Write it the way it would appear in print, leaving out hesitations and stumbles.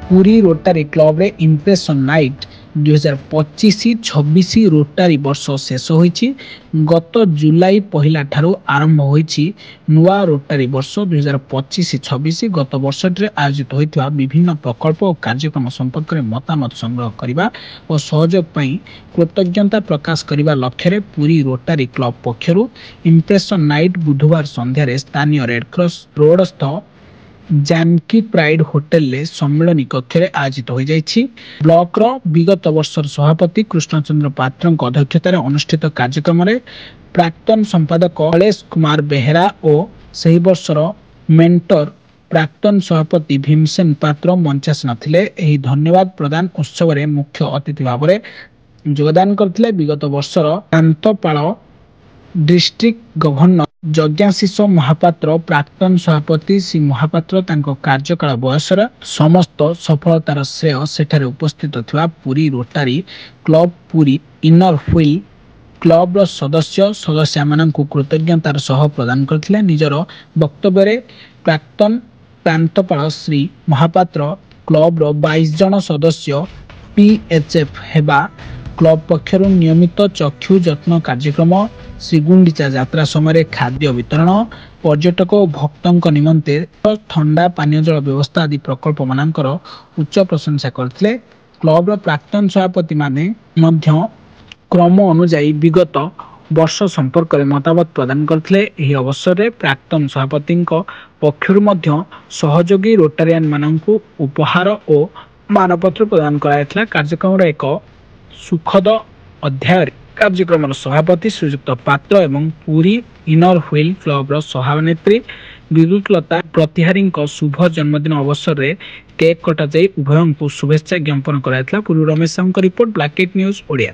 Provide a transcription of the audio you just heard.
Puri rotary club रे impression night 2025-26 रोटारी वर्ष शेष होईछि। गत जुलाई पहला ठारू आरंभ होईछि नुआ रोटारी वर्ष 2025-26 गत वर्ष आयोजित होइथिबा विभिन्न प्रकल्प और कार्यक्रम संपर्क में मतामत संग्रह करने और सहयोग पई कृतज्ञता प्रकाश करने लक्ष्य पुरी रोटारी क्लब पक्षरु इम्प्रेशन नाइट बुधवार संध्यारे स्थानीय रेडक्रॉस रोडस्थ जानकी प्राइड होटेल ले सम्मेलन कक्ष आयोजित हो जाइछि। ब्लॉक रो विगत वर्षर सभापति कृष्णचंद्र पात्र अध्यक्षतार अनुष्ठित कार्यक्रम में प्राक्तन संपादक कलेश कुमार बेहेरा और सही वर्षर मेंटर प्राक्तन सभापति भीमसेन पात्र मंचासन थिले। एही धन्यवाद प्रदान उत्सव रे मुख्य अतिथि भाव में योगदान करथिले विगत वर्षर कांतपाଳ डिस्ट्रिक्ट गवर्नर यज्ञाशीष महापात्र प्राक्तन सभापति श्री महापात्र तांको कार्यकाल बयसर समस्त सफलतार श्रेय सेठारे उपस्थित थिबा Puri rotary club Puri inner wheel club रो सदस्य माननकु कृतज्ञतार सह प्रदान करथिले। निजर वक्तव्य रे प्राक्तन कांतपाଳ श्री महापात्र क्लब रो 22 जन सदस्य पीएचएफ हेबा क्लब पक्षरु नियमित चक्षु जत्न कार्यक्रम श्रीगुंडीचा यात्रा समय खाद्य वितरण पर्यटक और भक्तों निमंते ठंडा पानीय जल व्यवस्था आदि प्रकल्प मानकर उच्च प्रशंसा करथिले। क्लब रो प्राक्तन सभापति माने मध्य क्रम अनुसायी विगत वर्ष संपर्क में मतामत प्रदान करथिले। एही अवसर रे प्राक्तन सभापति पक्षरु मध्य सहयोगी रोटारियन माननकु उपहार और मानपत्र प्रदान करायथिला। कार्यक्रम रो एक सुखद अध्याय कार्यक्रम सभापति श्रीयुक्त पात्र एवं पुरी इनर व्हील क्लब सभानेत्री विद्युतलता प्रतिहारी शुभ जन्मदिन अवसर में केक कटा जाई उभयों को शुभेच्छा ज्ञापन करायथिला। पूर्व Ramesh Sahu report black news Odia.